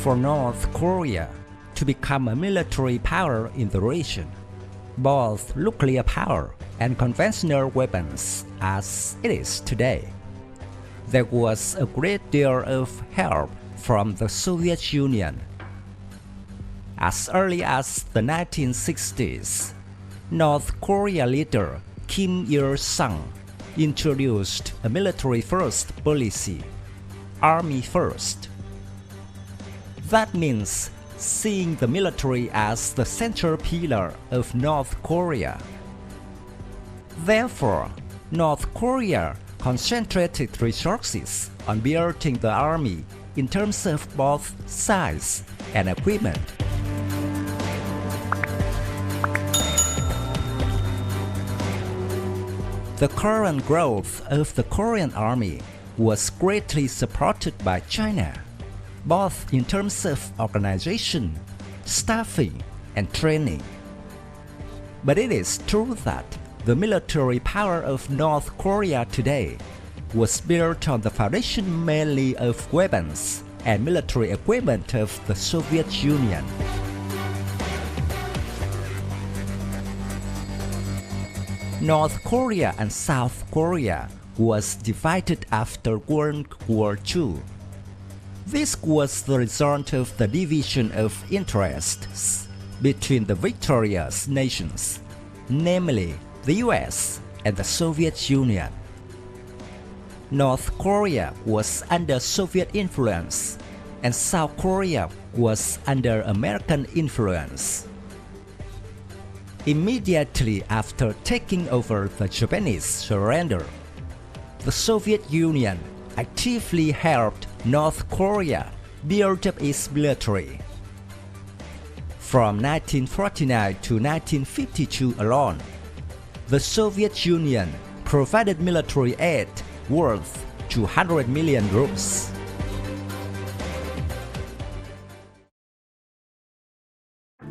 for North Korea to become a military power in the region, both nuclear power and conventional weapons as it is today. There was a great deal of help from the Soviet Union. As early as the 1960s, North Korea leader Kim Il-sung introduced a military-first policy, Army First. That means seeing the military as the central pillar of North Korea. Therefore, North Korea concentrated resources on building the army in terms of both size and equipment. The current growth of the Korean army was greatly supported by China, both in terms of organization, staffing, and training. But it is true that the military power of North Korea today was built on the foundation mainly of weapons and military equipment of the Soviet Union. North Korea and South Korea was divided after World War II. This was the result of the division of interests between the victorious nations, namely the US and the Soviet Union. North Korea was under Soviet influence, and South Korea was under American influence. Immediately after taking over the Japanese surrender, the Soviet Union actively helped North Korea build up its military. From 1949 to 1952 alone, the Soviet Union provided military aid worth 200 million rubles.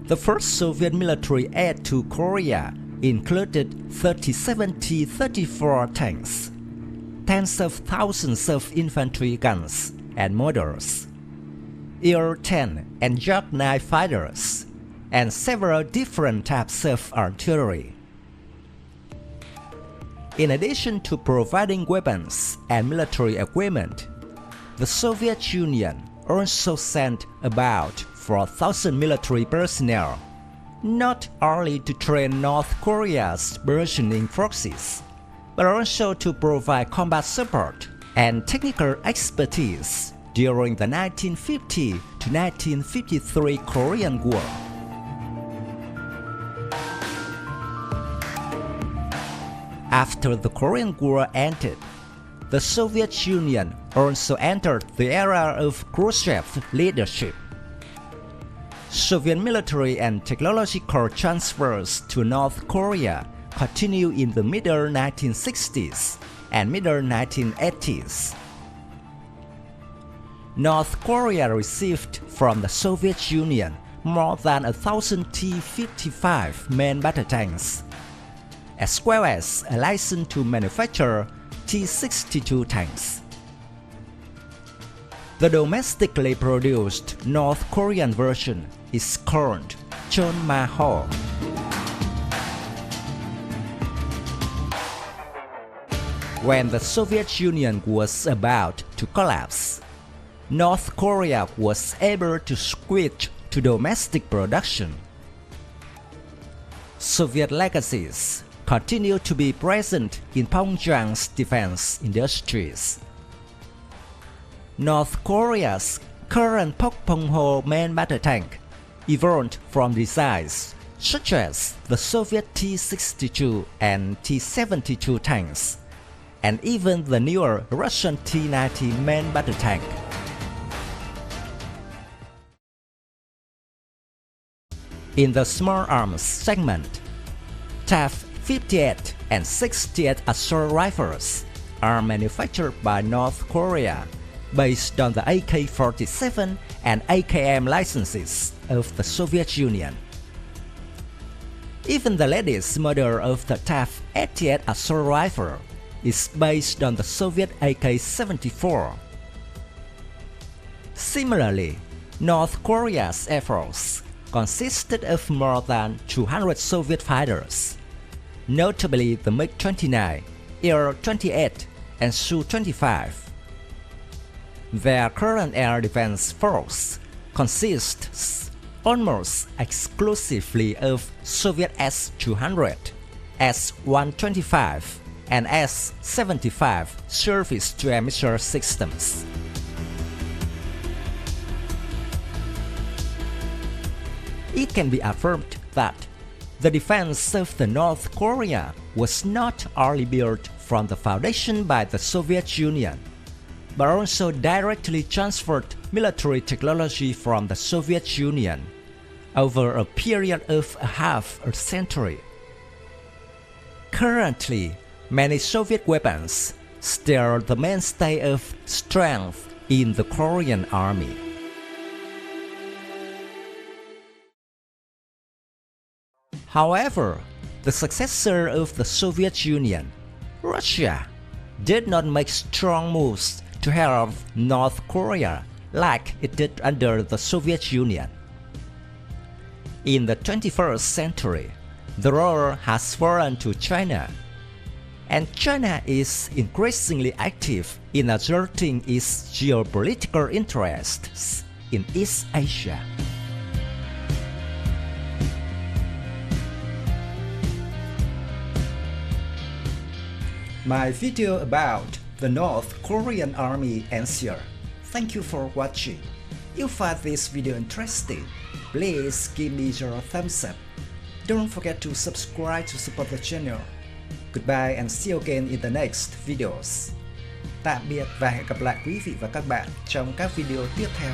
The first Soviet military aid to Korea included 37 T-34 tanks, tens of thousands of infantry guns and mortars, Il-10 and Yak-9 fighters, and several different types of artillery. In addition to providing weapons and military equipment, the Soviet Union also sent about 4,000 military personnel, not only to train North Korea's burgeoning forces, but also to provide combat support and technical expertise during the 1950 to 1953 Korean War. After the Korean War ended, the Soviet Union also entered the era of Khrushchev leadership. Soviet military and technological transfers to North Korea continued in the middle 1960s and middle 1980s. North Korea received from the Soviet Union more than 1,000 T-55 main battle tanks, as well as a license to manufacture T-62 tanks. The domestically produced North Korean version is called Chonmaho. When the Soviet Union was about to collapse, North Korea was able to switch to domestic production. Soviet legacies continue to be present in Pyongyang's defense industries. North Korea's current Pokpongho main battle tank evolved from designs such as the Soviet T-62 and T-72 tanks, and even the newer Russian T-90 main battle tank. In the small arms segment, TAF-58 and 68 assault rifles are manufactured by North Korea based on the AK-47 and AKM licenses of the Soviet Union. Even the latest model of the TAF-88 assault rifle is based on the Soviet AK-74. Similarly, North Korea's Air Force consisted of more than 200 Soviet fighters, notably the MiG-29, Il-28, and Su-25. Their current air defense force consists almost exclusively of Soviet S-200, S-125, and S-75 surface-to-air missile systems. It can be affirmed that the defense of the North Korea was not only built from the foundation by the Soviet Union, but also directly transferred military technology from the Soviet Union over a period of half a century. Currently, many Soviet weapons still the mainstay of strength in the Korean army. However, the successor of the Soviet Union, Russia, did not make strong moves to help North Korea like it did under the Soviet Union. In the 21st century, the role has fallen to China, and China is increasingly active in asserting its geopolitical interests in East Asia. My video about the North Korean army ends here. Thank you for watching. If you find this video interesting, please give me your thumbs up. Don't forget to subscribe to support the channel. Goodbye and see you again in the next videos. Tạm biệt và hẹn gặp lại quý vị và các bạn trong các video tiếp theo.